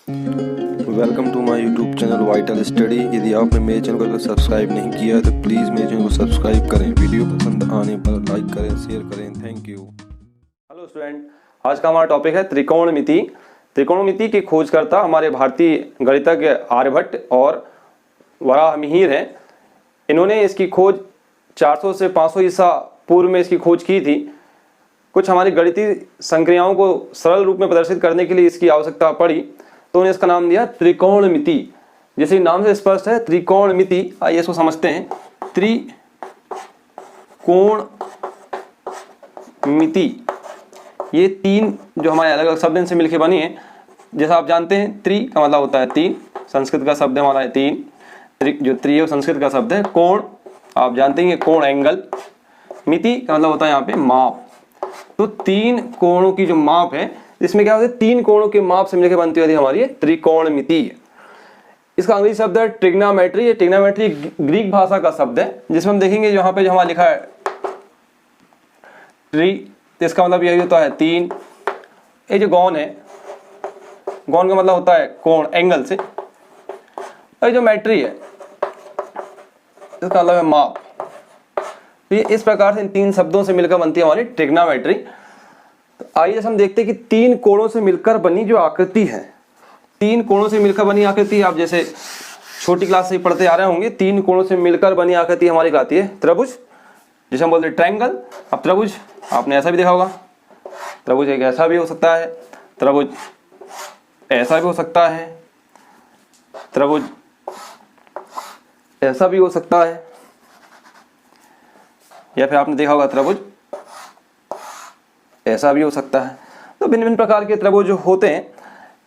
Welcome to my YouTube channel vital study. यदि आपने मेरे चैनल को सब्सक्राइब नहीं किया तो प्लीज़ मेरे चैनल को सब्सक्राइब करें। वीडियो पसंद आने पर लाइक करें, शेयर करें। Thank you. हेलो स्टूडेंट, आज का हमारा टॉपिक है त्रिकोणमिति। त्रिकोणमिति की खोजकर्ता हमारे भारतीय गणितज्ञ आर्यभट्ट और वराहमिहिर हैं। इन्होंने इसकी खोज 400 से 500 ईसा पूर्व में इसकी खोज की थी। कुछ हमारी गणितीय संक्रियाओं को सरल रूप में प्रदर्शित करने के लिए इसकी आवश्यकता पड़ी, तो उन्हें इसका नाम दिया त्रिकोणमिति। जैसे नाम से स्पष्ट है त्रिकोणमिति, आइए इसको समझते हैं। त्रिकोणमिति ये तीन जो हमारे अलग अलग शब्द इनसे मिलकर बनी है। जैसा आप जानते हैं त्रि का मतलब होता है तीन, संस्कृत का शब्द हमारा है तीन। जो त्रि है संस्कृत का शब्द है। कोण आप जानते हैं कोण एंगल। मिति का मतलब होता है यहाँ पे माप। तो तीन कोणों की जो माप है, इसमें क्या होता है तीन कोणों के माप से मिलकर बनती हुई हमारी त्रिकोणमिति। इसका अंग्रेजी शब्द है ट्रिग्नोमेट्री। ये ट्रिग्नोमेट्री ग्रीक भाषा का शब्द है, जिसमें हम देखेंगे यहाँ पे जो हमारा लिखा है ट्री, तो इसका मतलब यही होता है तीन। ये जो गौन है, गौन का मतलब होता है कोण एंगल से। और जो मैट्री है इसका मतलब है माप। तो ये इस प्रकार से इन तीन शब्दों से मिलकर बनती है हमारी ट्रिग्नोमेट्री। तो आइए हम देखते हैं कि तीन कोणों से मिलकर बनी जो आकृति है, तीन कोणों से मिलकर बनी आकृति, आप जैसे छोटी क्लास से पढ़ते आ रहे होंगे, तीन कोणों से मिलकर बनी आकृति हमारी कहलाती है त्रिभुज, जिसे हम बोलते हैं ट्रायंगल। अब त्रिभुज आपने ऐसा भी देखा होगा, त्रिभुज एक ऐसा भी हो सकता है, त्रिभुज ऐसा भी हो सकता है, त्रिभुज ऐसा भी हो सकता है, या फिर आपने देखा होगा त्रिभुज ऐसा भी हो सकता है। तो भिन्न भिन्न प्रकार के त्रिभुज होते हैं,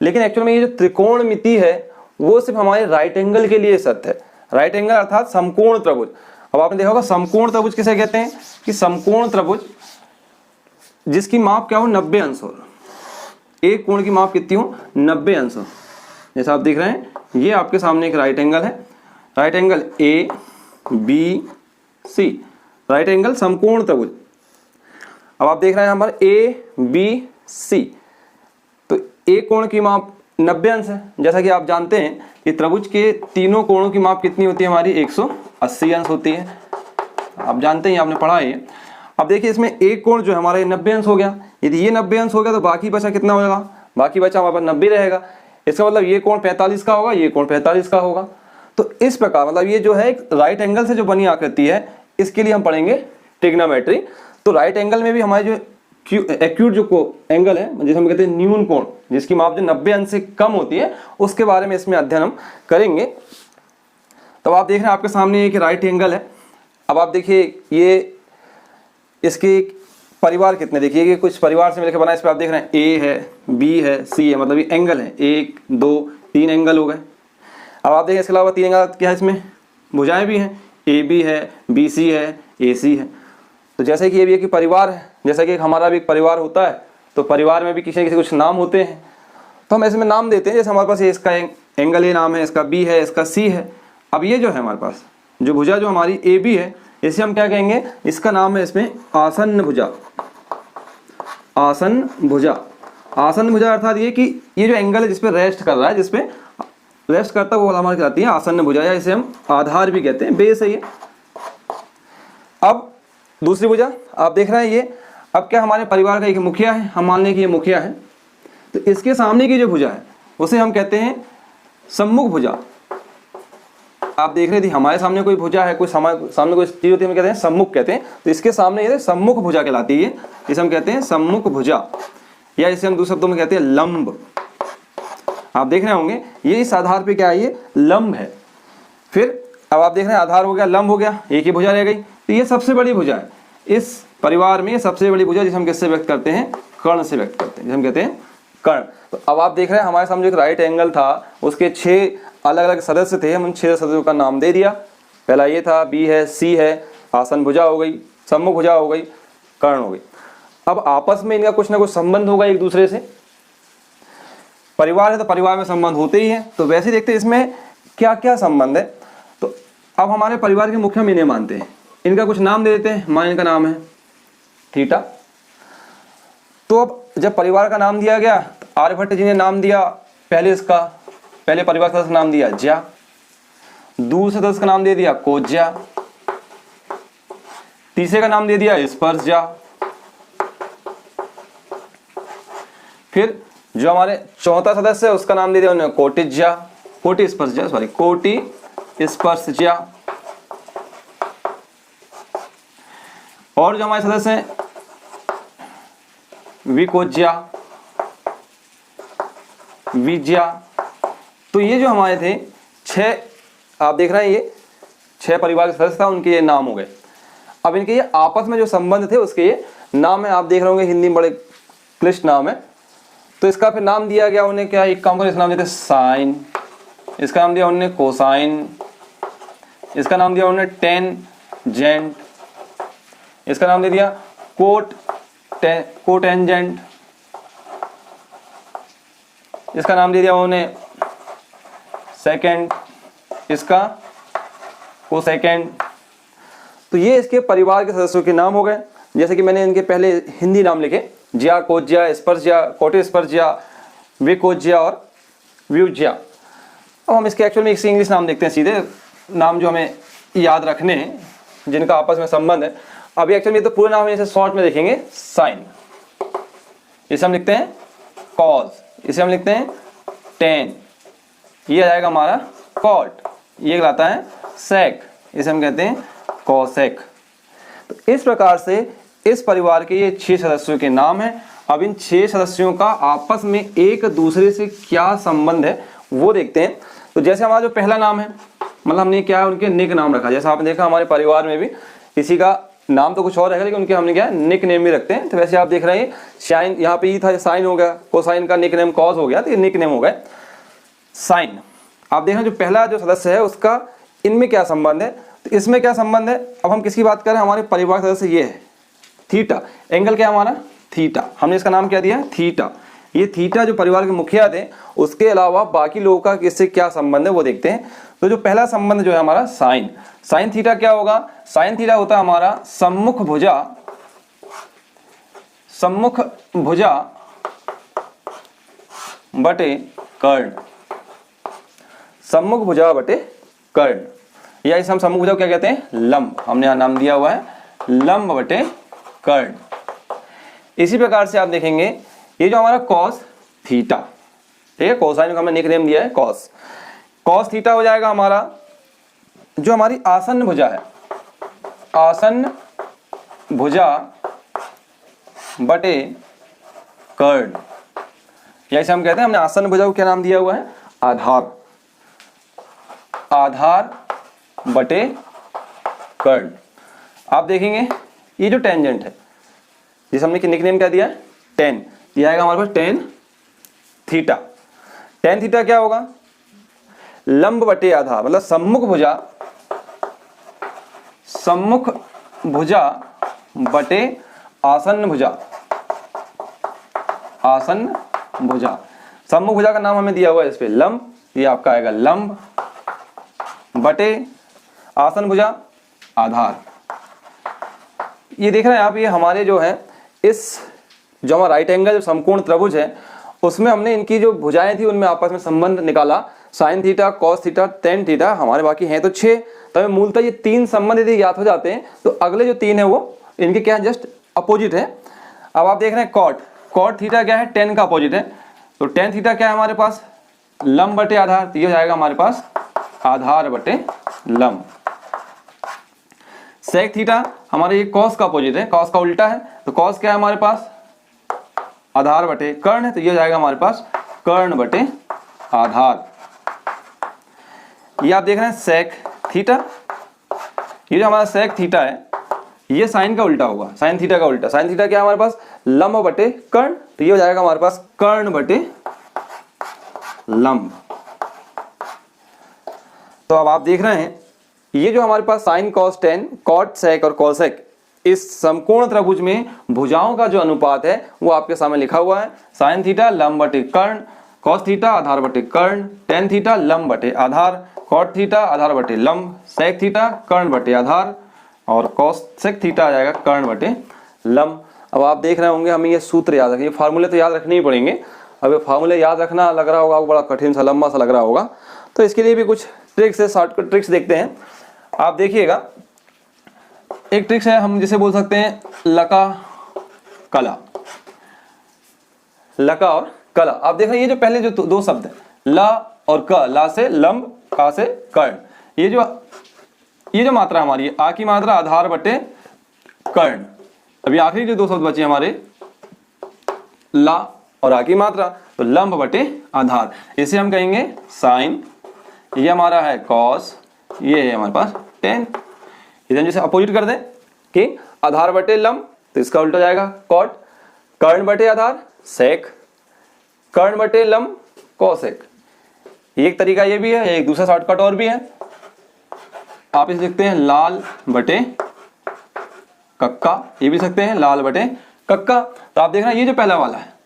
लेकिन एक्चुअल में ये जो त्रिकोणमिति है वो सिर्फ हमारे राइट एंगल के लिए सत्य है। राइट एंगल अर्थात समकोण त्रिभुज। अब आपने देखा होगा समकोण त्रिभुज किसे कहते हैं, कि समकोण त्रिभुज जिसकी माप क्या हो 90 अंश हो। एक कोण की माप कितनी हो 90 अंश हो। जैसा आप देख रहे हैं ये आपके सामने एक राइट एंगल है, right angle A B C, right angle समकोण त्रिभुज। अब आप देख रहे हैं हमारे ए बी सी, तो एक कोण की माप 90 अंश है। जैसा कि आप जानते हैं कि त्रिभुज के तीनों कोणों की माप कितनी होती है हमारी 180 अंश होती है। आप जानते हैं, आपने पढ़ा है। अब देखिए इसमें एक कोण जो है हमारा 90 अंश हो गया। यदि ये 90 अंश हो गया तो बाकी बचा कितना होगा, बाकी बचा हमारे पास 90 रहेगा। इसका मतलब ये कोण 45 का होगा, ये कोण 45 का होगा। तो इस प्रकार मतलब ये जो है एक राइट एंगल से जो बनी आकृति है, इसके लिए हम पढ़ेंगे ट्रिग्नोमेट्री। तो राइट एंगल में भी हमारे जो एक्यूट जो एंगल है, जिसे हम कहते हैं न्यून कोण, जिसकी माप जो 90 अंश से कम होती है, उसके बारे में इसमें अध्ययन हम करेंगे। तो आप देख रहे हैं आपके सामने एक राइट एंगल है। अब आप देखिए ये इसके परिवार कितने, देखिए कि कुछ परिवार से मिलकर बना। इस पर आप देख रहे हैं ए है, बी है, सी है, मतलब ये एंगल है, 1 2 3 एंगल हो गए। अब आप देखें इसके अलावा 3 एंगल क्या है, इसमें भुजाएं भी हैं, ए बी है, बी सी है, ए सी है। तो जैसे कि ये भी एक परिवार है, जैसा कि हमारा भी एक परिवार होता है, तो परिवार में भी किसी न किसी कुछ नाम होते हैं, तो हम ऐसे में नाम देते हैं। जैसे हमारे पास ये इसका एंगल ए नाम है, इसका बी है, इसका सी है। अब ये जो है हमारे पास जो भुजा जो हमारी ए बी है, इसे हम क्या कहेंगे, इसका नाम है इसमें आसन्न भुजा। आसन्न भुजा, आसन्न भुजा अर्थात ये कि ये जो एंगल है जिसपे रेस्ट कर रहा है, जिसपे रेस्ट करता है वो हमारी कहलाती है आसन्न भुजा, या इसे हम आधार भी कहते हैं, बेस है ये। अब दूसरी भुजा आप देख रहे हैं ये, अब क्या हमारे परिवार का एक मुखिया है, हम मान लें कि ये मुखिया है, तो इसके सामने की जो भुजा है उसे हम कहते हैं सम्मुख भुजा। आप देख रहे थे हमारे सामने कोई भुजा है, कोई सामने कोई चीज होती है, हम कहते हैं सम्मुख कहते हैं। तो इसके सामने ये सम्मुख भुजा कहलाती है, इसे हम कहते हैं सम्मुख भुजा, या इसे हम दूसरे शब्दों में कहते हैं लंब। आप देख रहे होंगे ये इस आधार पे क्या है, ये लंब है। फिर अब आप देख रहे हैं आधार हो गया, लंब हो गया, एक ही भुजा रह गई। तो ये सबसे बड़ी भुजा है इस परिवार में, सबसे बड़ी भुजा जिसे हम किससे व्यक्त करते हैं, कर्ण से व्यक्त करते हैं, जिसे हम कहते हैं कर्ण। तो अब आप देख रहे हैं हमारे सामने एक राइट एंगल था, उसके 6 अलग अलग सदस्य थे, हम उन 6 सदस्यों का नाम दे दिया। पहला ये था, बी है, सी है, आसन भुजा हो गई, सम्मुख भुजा हो गई, कर्ण हो गई। अब आपस में इनका कुछ ना कुछ संबंध होगा एक दूसरे से। परिवार है तो परिवार में संबंध होते ही हैं। तो वैसे देखते हैं इसमें क्या क्या संबंध है। तो अब हमारे परिवार के मुखिया हम इन्हें मानते हैं, इनका कुछ नाम दे देते हैं। मान इनका नाम है थीटा। तो अब जब परिवार का नाम दिया गया, आर्यभट्ट जी ने नाम दिया पहले परिवार सदस्य का नाम दिया ज्या, दूसरे सदस्य का नाम दे दिया कोज्या, तीसरे का नाम दे दिया स्पर्शजा, फिर जो हमारे चौथा सदस्य है उसका नाम दे दिया उन्होंने कोटिज्या, कोटि स्पर्शजा, और जो हमारे सदस्य हैं विकोज्या, विज्या। तो ये जो हमारे थे 6, आप देख रहे हैं ये 6 परिवार के सदस्य था, उनके ये नाम हो गए। अब इनके ये आपस में जो संबंध थे उसके ये नाम है, आप देख रहे होंगे हिंदी में बड़े क्लिष्ट नाम है। तो इसका फिर नाम दिया गया उन्हें, क्या एक काम करो, इसका नाम देते साइन, इसका नाम दिया उन्होंने कोसाइन, इसका नाम दिया उन्होंने टेंजेंट, इसका नाम दे दिया कोटेंजेंट, इसका नाम दे दिया उन्होंने सेकेंड, इसका कोसेकेंड। तो ये इसके परिवार के सदस्यों के नाम हो गए। जैसे कि मैंने इनके पहले हिंदी नाम लिखे, ज्या, कोज्या, स्पर्शज्या, कोटिस्पर्शज्या, विकोज्या और व्युज्या। अब हम इसके एक्चुअल में इसके इंग्लिश नाम देखते हैं, सीधे नाम जो हमें याद रखने हैं, जिनका आपस में संबंध है। अभी एक्चुअली ये तो पूरे नाम इसे शॉर्ट में देखेंगे। साइन, इसे हम लिखते हैं कॉज, इसे हम लिखते हैं टेन, ये आ जाएगा हमारा कॉट, ये कहलाता है सेक, इसे हम कहते हैं कॉसेक। तो इस प्रकार से इस परिवार के ये 6 सदस्यों के नाम हैं। अब इन 6 सदस्यों का आपस में एक दूसरे से क्या संबंध है वो देखते हैं। तो जैसे हमारा जो पहला नाम है, मतलब हमने क्या है उनके निक नाम रखा। जैसा आपने देखा हमारे परिवार में भी किसी का नाम तो कुछ और रहेगा, लेकिन उनके हमने क्या निक नेम भी रखते हैं। तो वैसे आप देख रहे हैं साइन, यहाँ पे ई था, साइन हो गया, कोसाइन का निक नेम कॉस हो गया, तो ये निक नेम हो गए साइन। आप देख रहे हैं जो पहला जो सदस्य है उसका इनमें क्या संबंध है, तो इसमें क्या संबंध है। अब हम किसकी बात करें, हमारे परिवार सदस्य ये है थीटा, एंगल क्या हमारा थीटा, हमने इसका नाम क्या दिया थीटा। ये थीटा जो परिवार के मुखिया थे, उसके अलावा बाकी लोगों का इससे क्या संबंध है वो देखते हैं। तो जो पहला संबंध जो है हमारा साइन, साइन थीटा क्या होगा, साइन थीटा होता है हमारा सम्मुख भुजा बटे कर्ण, सम्मुख भुजा बटे कर्ण, या इसे हम सम्मुख भुजा क्या कहते हैं लंब, हमने यहाँ नाम दिया हुआ है लंब बटे कर्ण। इसी प्रकार से आप देखेंगे ये जो हमारा कॉस थीटा, ठीक है, कोसाइन को हमने निक नेम दिया है कॉस, कॉस थीटा हो जाएगा हमारा जो हमारी आसन्न भुजा है, आसन्न भुजा बटे कर्ण, या इसे हम कहते हैं, हमने आसन्न भुजा को क्या नाम दिया हुआ है आधार, आधार बटे कर्ण। आप देखेंगे ये जो टेंजेंट है जिसे हमने निकनेम क्या दिया है टेन, ये आएगा हमारे पास टेन थीटा। टेन थीटा क्या होगा लंब बटे आधार, मतलब सम्मुख भुजा बटे आसन्न भुजा, आसन्न भुजा। सम्मुख भुजा का नाम हमें दिया हुआ है इस पे लंब, ये आपका आएगा लंब बटे आसन्न भुजा आधार। ये देख रहे हैं आप, ये हमारे जो है इस जो हमारा राइट एंगल जो समकोण त्रिभुज है उसमें हमने इनकी जो भुजाएं थी उनमें आपस में संबंध निकाला, sine theta, cos theta, tan theta, हमारे बाकी हैं तो 6। तो हमें मूलतः ये 3 संबंध यदि याद हो जाते हैं तो अगले जो 3 है वो इनके क्या जस्ट अपोजिट है। अब आप देख रहे हैं कॉट, कॉट थीटा क्या है टेन का अपोजिट है, तो टेन थीटा क्या है हमारे पास लंब बटे आधार, तो ये हो जाएगा हमारे पास आधार बटे लंब। सेक थीटा हमारे ये कॉस का अपोजिट है, कॉस का उल्टा है, तो कॉस क्या है हमारे पास आधार बटे कर्ण है, तो ये हो जाएगा हमारे पास कर्ण बटे आधार। ये आप देख रहे हैं सेक थीटा, ये जो हमारा सेक थीटा है ये साइन का उल्टा होगा, साइन थीटा का उल्टा। साइन थीटा क्या है हमारे पास लंब बटे कर्ण, तो ये हो जाएगा हमारे पास कर्ण बटे लंब। तो अब आप देख रहे हैं ये जो हमारे पास sine cos tan, cot sec और कॉसेक, इस समकोण त्रिभुज में भुजाओं का जो अनुपात है वो आपके सामने लिखा हुआ है। साइन थीटा लंब बटे कर्ण, कॉस थीटा आधार बटे कर्ण, टेन थीटा लंब बटे आधार, कॉट थीटा आधार बटे लंब, सेक थीटा कर्ण बटे आधार और कॉसेक थीटा आ जाएगा कर्ण बटे लंब। अब आप देख रहे होंगे हमें ये सूत्र याद रखने, फार्मूले तो याद रखने ही पड़ेंगे। अब ये फार्मूले याद रखना लग रहा होगा आपको बड़ा कठिन सा, लंबा सा लग रहा होगा, तो इसके लिए भी कुछ ट्रिक्स है, शॉर्टकट ट्रिक्स देखते हैं। आप देखिएगा, एक ट्रिक्स है, हम जिसे बोल सकते हैं लका कला, लका और कला। आप देखो ये जो पहले जो दो शब्द है ला और क, ला से लंब, का से कर्ण, ये जो मात्रा हमारी आ की मात्रा आधार बटे कर्ण। अभी आखिरी जो दो शब्द बचे हमारे ला और आ की मात्रा, तो लंब बटे आधार, इसे हम कहेंगे साइन, ये हमारा है कॉस, ये है हमारे पास टेन। इधर जैसे अपोजिट कर दें कि आधार बटे लंब, तो इसका उल्टा जाएगा कॉट, कर्ण बटे आधार सेक, कर्ण बटे लंब कोसेक। एक तरीका ये भी है, एक दूसरा शॉर्टकट और भी है, आप इसे लिखते हैं लाल बटे कक्का, ये भी सकते हैं लाल बटे कक्का। तो आप देखना ये जो पहला वाला है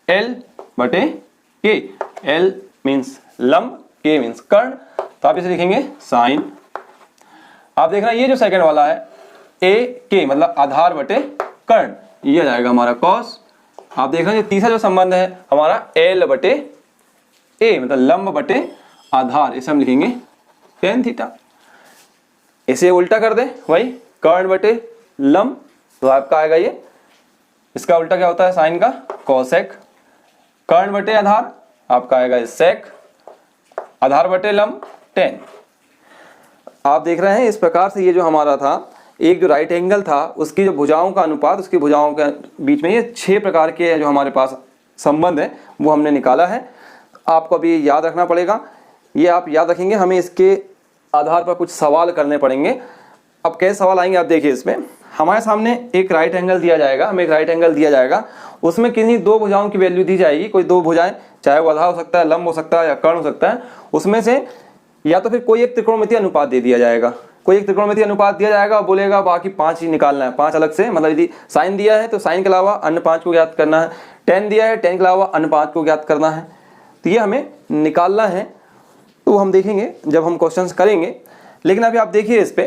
एल बटे के, एल मीन्स लंब, के मीन्स कर्ण, तो आप इसे लिखेंगे साइन। आप देखना ये जो सेकंड वाला है ए के मतलब आधार बटे कर्ण, ये आ जाएगा हमारा कॉस। आप देखना ये तीसरा जो संबंध है हमारा एल बटे ए मतलब लंब बटे आधार, इसे हम लिखेंगे टेन थीटा। इसे उल्टा कर दें वही कर्ण बटे लंब, तो आपका आएगा ये, इसका उल्टा क्या होता है साइन का कोसेक, कर्ण बटे आधार आपका आएगा सेक, आधार बटे लंब टेन। आप देख रहे हैं इस प्रकार से ये जो हमारा था एक जो राइट एंगल था उसकी जो भुजाओं का अनुपात, उसकी भुजाओं के बीच में ये 6 प्रकार के जो हमारे पास संबंध है वो हमने निकाला है। आपको अभी याद रखना पड़ेगा, ये आप याद रखेंगे, हमें इसके आधार पर कुछ सवाल करने पड़ेंगे। अब कैसे सवाल आएंगे आप देखिए, इसमें हमारे सामने एक राइट एंगल दिया जाएगा, हमें एक राइट एंगल दिया जाएगा, उसमें किन्हीं दो भुजाओं की वैल्यू दी जाएगी, कोई दो भुजाएं, चाहे वो आधार हो सकता है, लंब हो सकता है या कर्ण हो सकता है, उसमें से या तो फिर कोई एक त्रिकोणमितीय अनुपात दे दिया जाएगा, कोई एक त्रिकोणमितीय अनुपात दिया जाएगा और बोलेगा बाकी 5 ही निकालना है, 5 अलग से, मतलब यदि साइन दिया है तो साइन के अलावा अन्य 5 को ज्ञात करना है, टेन दिया है टेन के अलावा अन्य 5 को ज्ञात करना है, तो ये हमें निकालना है। तो हम देखेंगे जब हम क्वेश्चंस करेंगे। लेकिन अभी आप देखिए इस पे,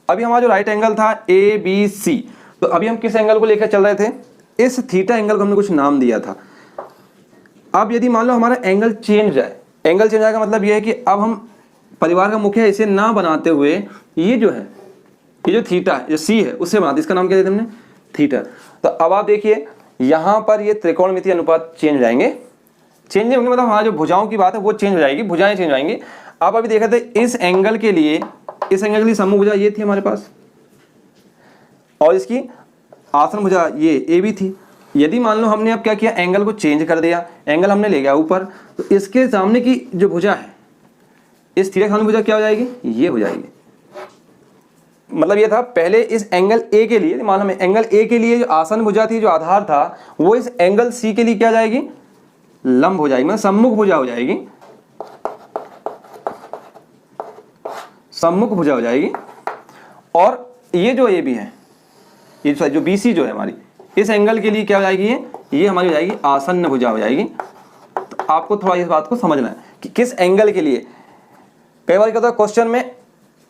अभी हमारा जो राइट एंगल था ए बी सी, तो अभी हम किस एंगल को लेकर चल रहे थे, इस थीटा एंगल को हमने कुछ नाम दिया था। अब यदि मान लो हमारा एंगल चेंज जाए, एंगल चेंज आएगा मतलब ये है कि अब हम परिवार का मुख्य इसे ना बनाते हुए ये जो है, ये जो थीटा है, जो सी है, उससे बनाते, इसका नाम क्या दिया हमने थीटा। तो अब आप देखिए यहाँ पर ये त्रिकोणमितीय अनुपात चेंज हो जाएंगे, चेंज नहीं होंगे मतलब हमारा जो भुजाओं की बात है वो चेंज हो जाएगी, भुजाएं चेंज हो जाएंगी। आप अभी देखा था इस एंगल के लिए, इस एंगल के लिए सम्मुख भुजा ये थी हमारे पास और इसकी आसन भुजा ये ए भी थी। यदि मान लो हमने अब क्या किया, एंगल को चेंज कर दिया, एंगल हमने ले गया ऊपर, तो इसके सामने की जो भुजा है, इस थीटा के सामने भुजा क्या हो जाएगी, ये हो जाएगी। मतलब ये था पहले इस एंगल ए के लिए, मान लो एंगल ए के लिए जो आसन भुजा थी, जो आधार था, वो इस एंगल सी के लिए क्या जाएगी, लंब हो जाएगी, मतलब सम्मुख भुजा हो जाएगी, सम्मुख भुजा हो जाएगी। और ये जो ए बी है, ये जो बी सी जो है हमारी, इस एंगल के लिए क्या हो जाएगी, ये हमारी हो जाएगी आसन्न भुजा हो जाएगी। तो आपको थोड़ा इस बात को समझना है कि किस एंगल के लिए। कई बार क्या होता है क्वेश्चन में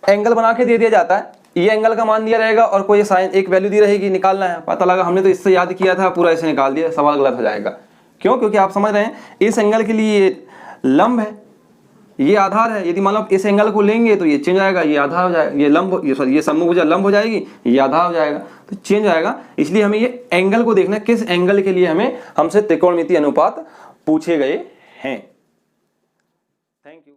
एंगल बना के दे दिया जाता है, ये एंगल का मान दिया रहेगा और कोई साइन एक वैल्यू दी रहेगी, निकालना है, पता लगा हमने तो इससे याद किया था, पूरा ऐसे निकाल दिया, सवाल गलत हो जाएगा। क्यों? क्योंकि आप समझ रहे हैं इस एंगल के लिए ये लंब है, ये आधार है, यदि मान लो इस एंगल को लेंगे तो ये चेंज आएगा, ये आधार हो जाएगा, ये लंब, ये सम्मुख भुजा लंब हो जाएगी, ये आधार हो जाएगा, तो चेंज आएगा। इसलिए हमें ये एंगल को देखना है, किस एंगल के लिए हमें हमसे त्रिकोणमितीय अनुपात पूछे गए हैं। Thank you.